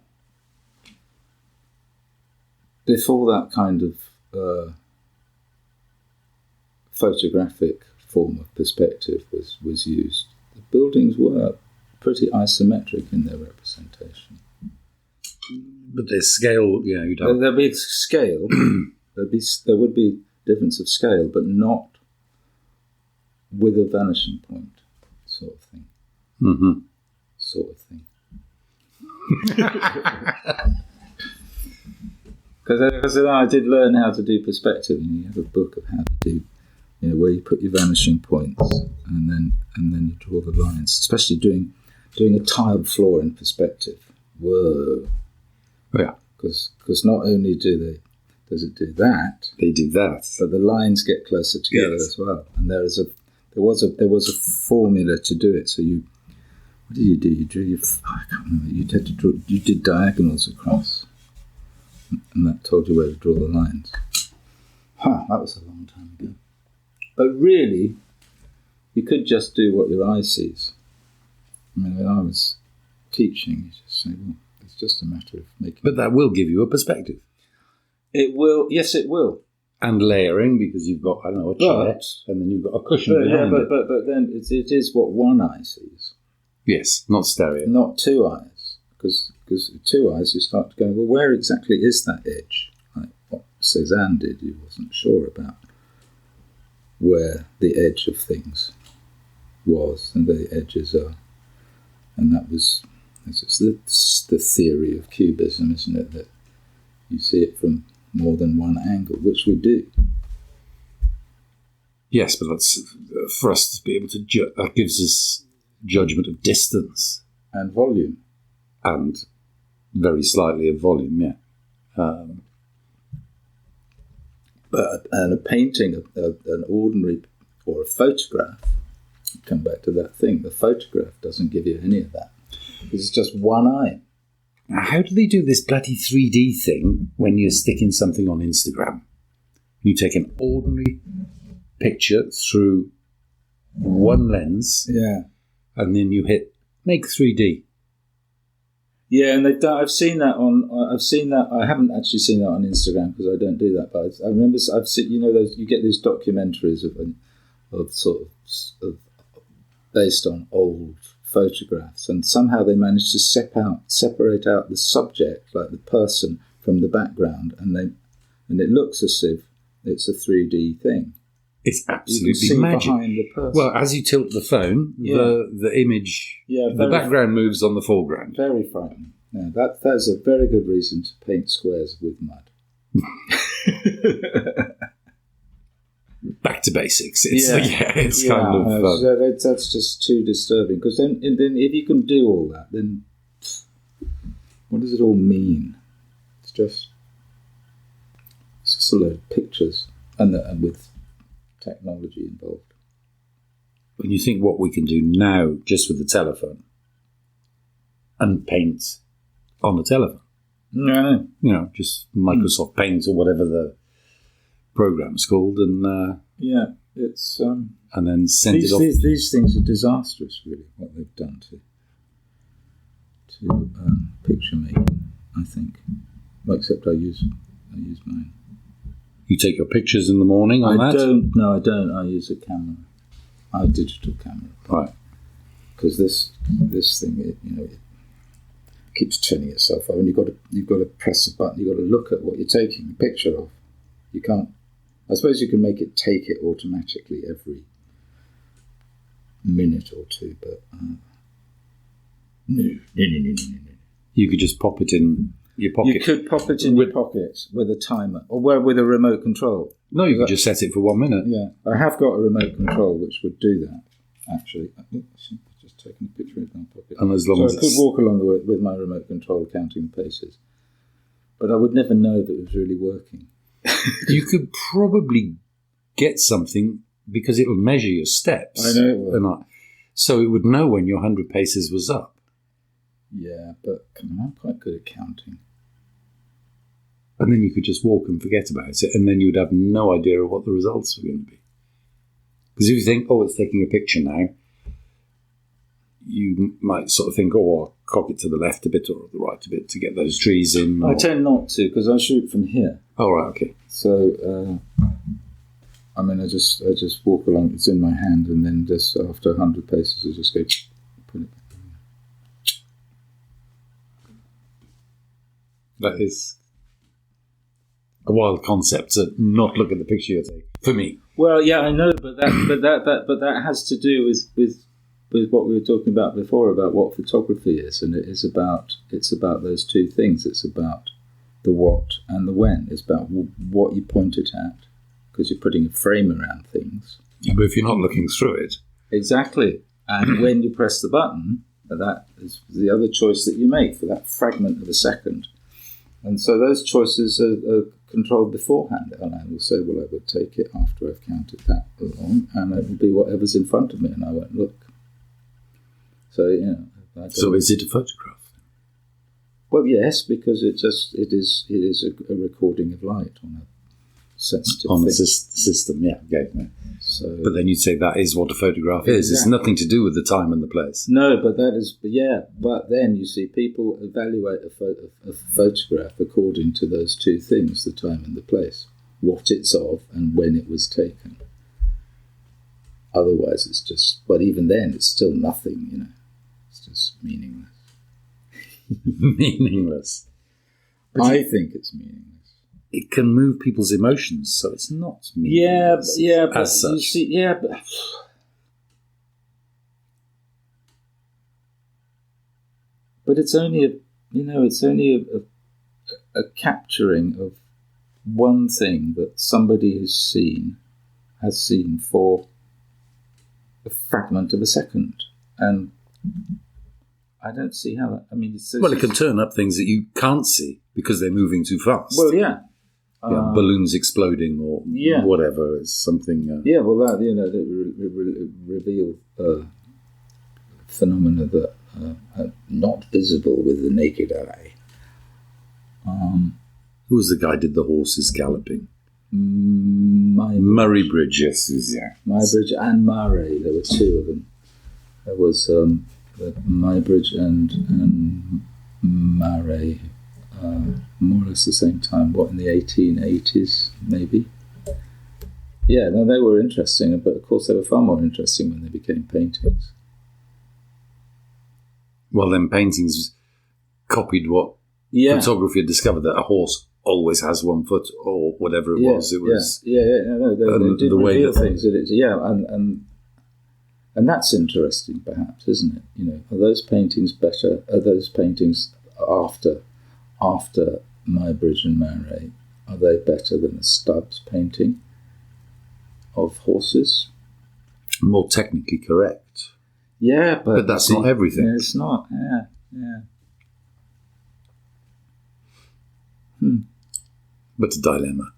that kind of photographic form of perspective was used, the buildings were pretty isometric in their representation. But there's scale, you'd have. There'd be scale. There would be difference of scale, but not with a vanishing point, sort of thing. Mm-hmm. Sort of thing. Because I did learn how to do perspective, and you have a book of how to do, where you put your vanishing points, and then you draw the lines. Especially doing a tiled floor in perspective. Whoa! Yeah. Because not only does it do that, they do that, but the lines get closer together as well. And there was a formula to do it. So what did you do? You drew I can't remember. You did diagonals across, and that told you where to draw the lines. That was a long time ago. But really, you could just do what your eye sees. I mean, when I was teaching, you just say, well, it's just a matter of making. But that will give you a perspective. It will. Yes, it will. And layering, because you've got, a chair, and then you've got a cushion behind it. But then it is what one eye sees. Yes, not stereo. Not two eyes. Because two eyes, you start going, well, where exactly is that edge? Like, what Cézanne did. He wasn't sure about where the edge of things was and where the edges are. And it's the theory of cubism, isn't it? That you see it from more than one angle, which we do. Yes, but that's for us to be able to that gives us judgment of distance and volume, and very slightly of volume. Yeah, but a painting, an ordinary or a photograph. Come back to that thing. The photograph doesn't give you any of that. It's just one eye. Now, how do they do this bloody 3D thing when you're sticking something on Instagram? You take an ordinary picture through one lens, and then you hit make 3D. Yeah, and they've done. I've seen that. I haven't actually seen that on Instagram because I don't do that. But I remember I've seen. You know, those you get these documentaries of based on old photographs, and somehow they managed to separate out the subject, like the person, from the background, and it looks as if it's a 3D thing. It's absolutely you can see magic. Behind the person. Well, as you tilt the phone, the image, the background moves on the foreground. Very frightening. Yeah, that's a very good reason to paint squares with mud. Back to basics. It's kind of... that's just too disturbing, because then if you can do all that, then what does it all mean? It's just a load of pictures and with technology involved. When you think what we can do now just with the telephone and paint on the telephone. No. You know, just Microsoft Paint or whatever the program's called, and it's and then send it off. These things are disastrous, really, what they've done to picture making, I think. Well, except I use mine. You take your pictures in the morning on that? I don't. I use a camera. A digital camera. Right. Because this thing, it keeps turning itself over, and you've got to press a button. You've got to look at what you're taking a picture of. You can't. I suppose you can make it take it automatically every minute or two, but no. You could just pop it in your pocket. You could pop it in your pocket with a timer, or with a remote control. No, you could just set it for 1 minute. Yeah, I have got a remote control which would do that, actually. I've just taken a picture of my pocket. And as long as I could walk along the way with my remote control counting the paces. But I would never know that it was really working. You could probably get something because it'll measure your steps. I know it will. So it would know when your 100 paces was up. Yeah, but I'm quite good at counting. And then you could just walk and forget about it, and then you'd have no idea of what the results were going to be. Because if you think, it's taking a picture now, you might sort of think, I'll cock it to the left a bit or the right a bit to get those trees in. I tend not to, because I shoot from here. Oh, right, okay. So, I just walk along, it's in my hand, and then just after 100 paces, I just go, put it back. That is a wild concept to not look at the picture you're taking, for me. Well, yeah, I know, but that has to do with what we were talking about before, about what photography is, and it's about those two things. It's about the what and the when. It's about what you point it at, because you're putting a frame around things. Yeah, but if you're not looking through it. Exactly. And when you press the button, that is the other choice that you make for that fragment of a second. And so those choices are controlled beforehand. And I will say, I would take it after I've counted that long, and it will be whatever's in front of me, and I won't look. So, So is it a photograph? Well, yes, because it is a recording of light on a sensitive on thing. the system, yeah. Okay. Yeah. So, but then you'd say that is what a photograph is. It's nothing to do with the time and the place. No, but that is, but then you see people evaluate a photograph according to those two things, the time and the place, what it's of and when it was taken. Otherwise, it's just, but even then, it's still nothing, It's just meaningless. Meaningless. I think it's meaningless. it can move people's emotions, so it's not me. But such. you see, but it's only a capturing of one thing that somebody has seen for a fragment of a second, and I don't see how that. I mean, it can turn up things that you can't see because they're moving too fast. Well, yeah. Balloons exploding or whatever is something. That reveal phenomena that are not visible with the naked eye. Who was the guy who did the horses galloping? Murray Bridge, yes. Bridge and Murray, there were two of them. There was Bridge and Murray, more or less the same time, in the 1880s, maybe? Yeah, no, they were interesting, but of course they were far more interesting when they became paintings. Well, then paintings copied what photography had discovered, that a horse always has one foot or whatever it was. It was they did the reveal things. And that's interesting, perhaps, isn't it? Are those paintings better? Are those paintings after Muybridge and Murray? Are they better than a Stubbs painting of horses? More technically correct. Yeah, but that's not everything. It's not. Yeah. But a dilemma.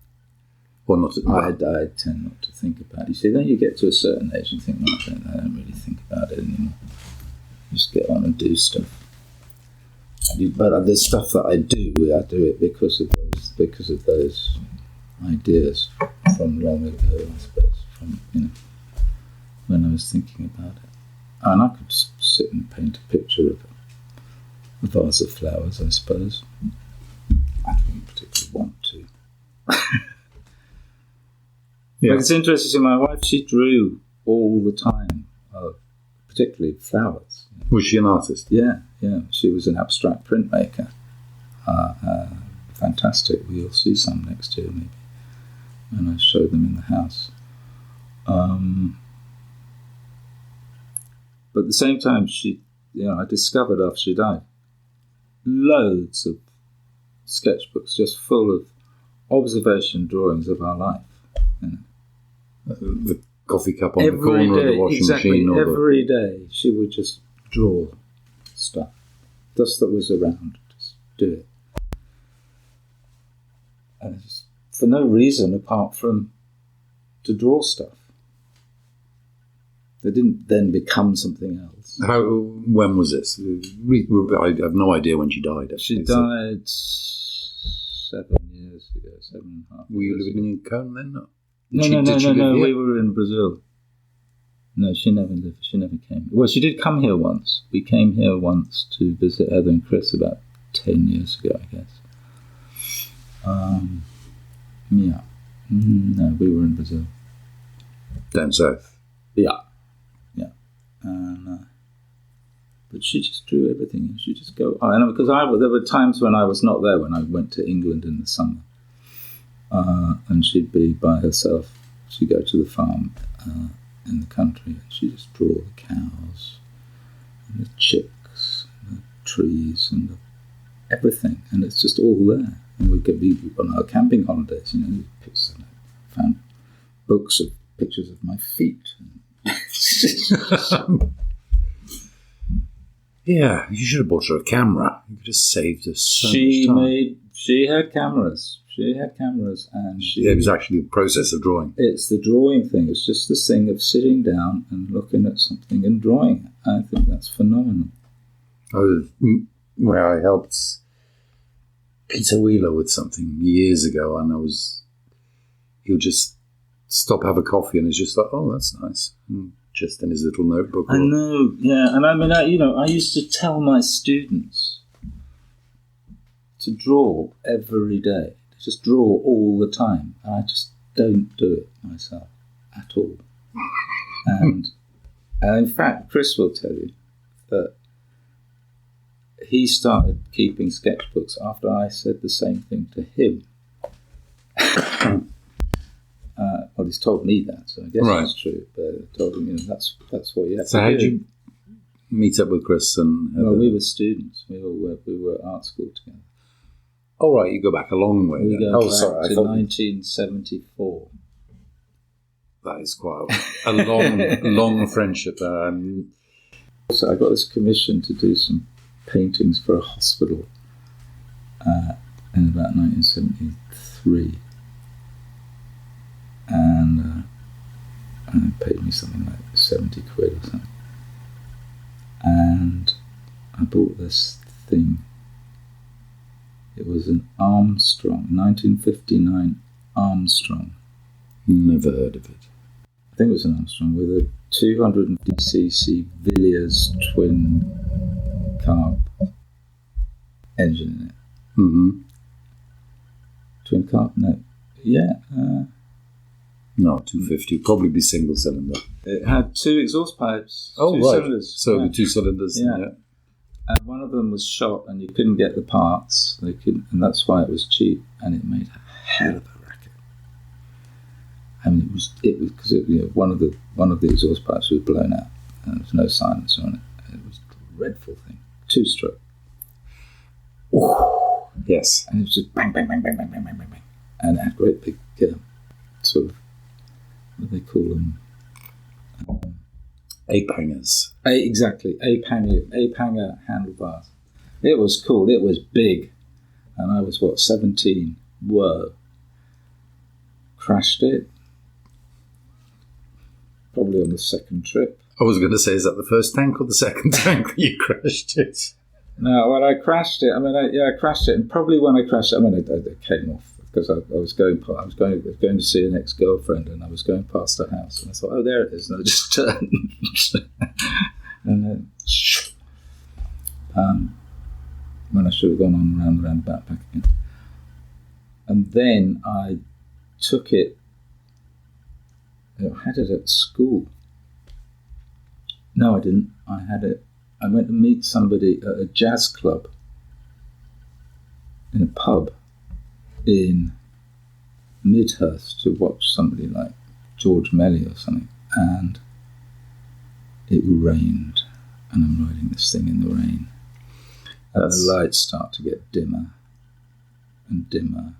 Or not. I tend not to think about it. You see, then you get to a certain age and think, I don't really think about it anymore. Just get on and do stuff. But the stuff that I do it because of those ideas from long ago, I suppose, from when I was thinking about it. And I could just sit and paint a picture of a vase of flowers, I suppose. I don't particularly want to. Yeah. But it's interesting, my wife, she drew all the time, particularly flowers. Was she an artist? Yeah. She was an abstract printmaker. Fantastic. We'll see some next year, maybe, when I show them in the house. But at the same time, I discovered after she died, loads of sketchbooks just full of observation drawings of our life. The coffee cup on the corner of the washing machine. Every day she would just draw stuff. Dust that was around, just do it. And just, for no reason apart from to draw stuff. They didn't then become something else. When was this? I have no idea when she died. Actually. She died 7 years ago, 7.5 years. Were you living in Caunes then? No. No. We were in Brazil. No, she never lived. She never came. Well, she did come here once. We came here once to visit Heather and Chris about 10 years ago, I guess. Yeah. No, we were in Brazil. Down south. Yeah. But she just drew everything. She just go. Because there were times when I was not there. When I went to England in the summer, and she'd be by herself. She'd go to the farm in the country, and she'd just draw the cows, and the chicks, and the trees, and everything. And it's just all there. And we'd be on our camping holidays. Found books of pictures of my feet. Yeah, you should have bought her a camera. You could have saved us so much time. She had cameras, and it was actually the process of drawing. It's the drawing thing. It's just this thing of sitting down and looking at something and drawing it. I think that's phenomenal. I helped Peter Wheeler with something years ago, and he'll just stop, have a coffee, and it's just like, oh, that's nice. And just in his little notebook. I know, yeah. And I mean, I used to tell my students to draw every day. Just draw all the time. And I just don't do it myself at all. And in fact, Chris will tell you that he started keeping sketchbooks after I said the same thing to him. Well, he's told me that, so I guess Right. it's true. But I told him, that's what you have So to how do. did you meet up with Chris and Heather? Well, we were students. We were at art school together. Oh, right, you go back a long way. We then. go Oh, back sorry, I to thought 1974. that is quite a long friendship. So I got this commission to do some paintings for a hospital in about 1973. And it paid me something like 70 quid or something. And I bought this thing. It was an Armstrong, 1959 Armstrong. Never heard of it. I think it was an Armstrong with a 250cc Villiers twin carb engine in it. Mm-hmm. Twin carb? No. Yeah. No, 250. Probably be single cylinder. It had two exhaust pipes. Oh, two right. cylinders. So yeah. the 2 cylinders. Yeah. And one of them was shot, and you couldn't get the parts. And that's why it was cheap, and it made a hell of a racket. I mean, it was because one of the exhaust pipes was blown out, and there was no silencer on it. It was a dreadful thing. 2-stroke. Yes. And it was just bang, bang, bang, bang, bang, bang, bang, bang, bang. And it had great big, sort of, what do they call them? Ape hangers. Exactly, ape hanger handlebars. It was cool, it was big. And I was, 17? Whoa. Crashed it. Probably on the second trip. I was going to say, is that the first tank or the second tank that you crashed it? No, when I crashed it, I crashed it, and probably when I crashed it, I came off because I was going to see an ex-girlfriend, and I was going past her house, and I thought, oh, there it is, and I just turned, and then when I should have gone on round back again, and then I took it. I had it at school. No, I didn't. I had it. I went to meet somebody at a jazz club in a pub in Midhurst to watch somebody like George Melly or something, and it rained, and I'm riding this thing in the rain, and the lights start to get dimmer and dimmer,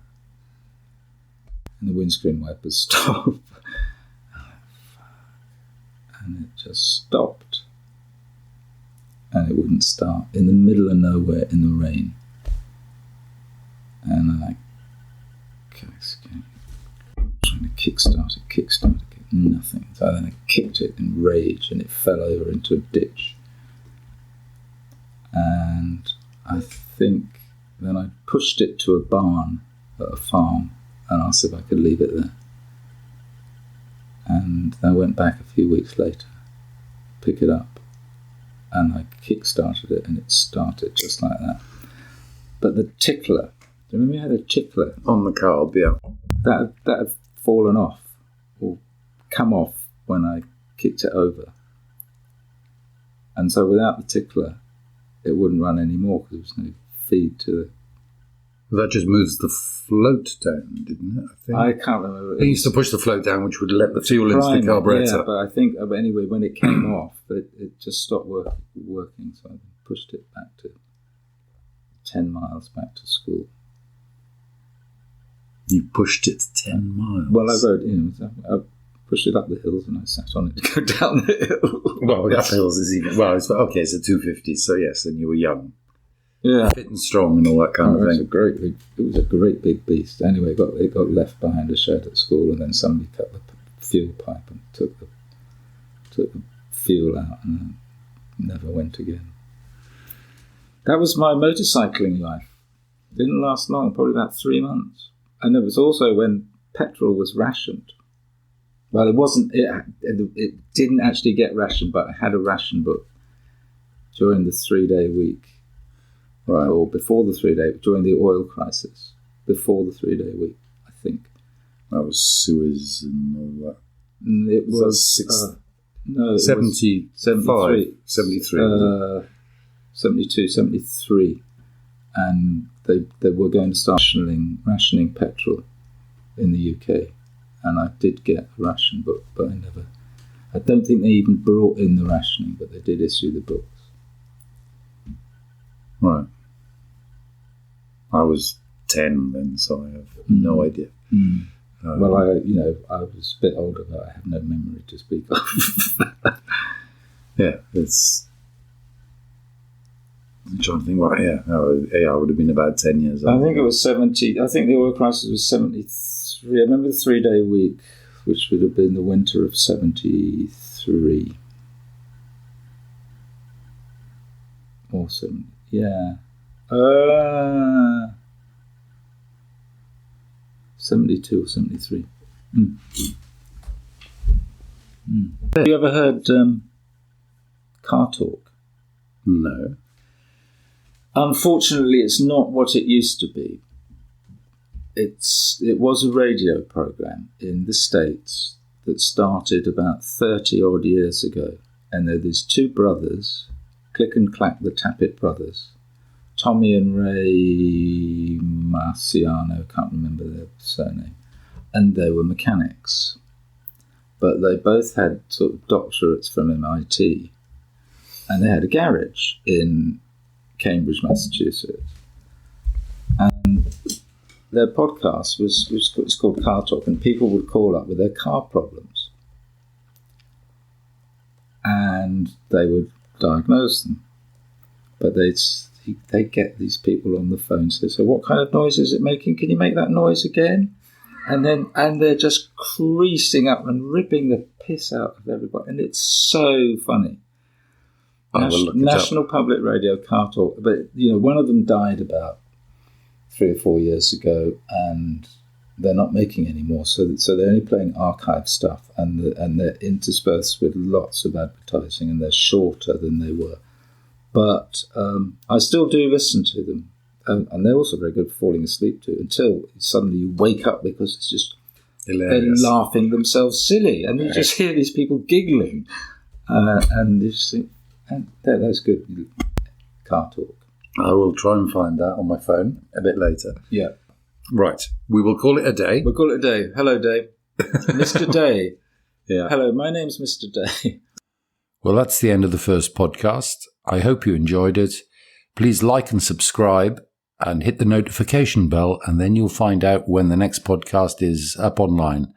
and the windscreen wipers stop, and it just stopped. And it wouldn't start in the middle of nowhere in the rain. And I'm like, trying to kickstart it, nothing. So then I kicked it in rage, and it fell over into a ditch. And I think then I pushed it to a barn at a farm and asked if I could leave it there. And I went back a few weeks later, pick it up, and I kick-started it, and it started just like that. But the tickler, do you remember you had a tickler? On the carb, yeah. That had fallen off, or come off when I kicked it over. And so without the tickler, it wouldn't run anymore because there was no feed to it. That just moves the float down, didn't it? I think. I can't remember. It used to push the float down, which would let the fuel into the carburetor. Yeah, but I think, anyway, when it came off, it just stopped working, so I pushed it back to 10 miles back to school. You pushed it 10 miles? Well, I rode, I pushed it up the hills, and I sat on it to go down the hill. Well, up hills is even... Well, it's 250, so yes, and you were young. Yeah. Fit and strong and all that kind of thing. It was a great big beast. Anyway, it got left behind a shed at school, and then somebody cut the fuel pipe and took the fuel out, and never went again. That was my motorcycling life. It didn't last long, probably about 3 months. And it was also when petrol was rationed. Well, it wasn't. It didn't actually get rationed, but I had a ration book during the 3-day week. Right. Or before the 3-day, during the oil crisis, before the 3-day week, I think. That was Suez and all that. It was... no, 75, 73. 72, 73. And they were going to start rationing petrol in the UK, and I did get a ration book, but I don't think they even brought in the rationing, but they did issue the books. Right. I was 10 then, so I have no idea. Well, I was a bit older, but I have no memory to speak of. Yeah, I'm trying to think. Right, I would have been about 10 years old. I think it was 70. I think the oil crisis was 73. I remember the 3-day week, which would have been the winter of 73. Awesome. Yeah. 72 or 73. Have you ever heard car talk? No. Unfortunately, it's not what it used to be. It was a radio program in the States that started about 30 odd years ago, and there are these two brothers, Click and Clack, the Tappet brothers, Tommy and Ray Marciano, can't remember their surname, and they were mechanics. But they both had sort of doctorates from MIT, and they had a garage in Cambridge, Massachusetts. And their podcast was called Car Talk, and people would call up with their car problems. And they would diagnose them. But they'd get these people on the phone, so what kind of noise is it making? Can you make that noise again? And they're just creasing up and ripping the piss out of everybody. And it's so funny. National Public Radio, Car Talk. But, one of them died about 3 or 4 years ago, and they're not making any more. So they're only playing archive stuff, and they're interspersed with lots of advertising, and they're shorter than they were. But I still do listen to them. And they're also very good for falling asleep to, until suddenly you wake up because it's just hilarious. They're laughing themselves silly, and you just hear these people giggling, and you just think, that's good. Car Talk. I will try and find that on my phone a bit later. Yeah. Right. We will call it a day. We'll call it a day. Hello, Dave. Mr. Day. Yeah. Hello, my name's Mr. Day. Well, that's the end of the first podcast. I hope you enjoyed it. Please like and subscribe and hit the notification bell, and then you'll find out when the next podcast is up online.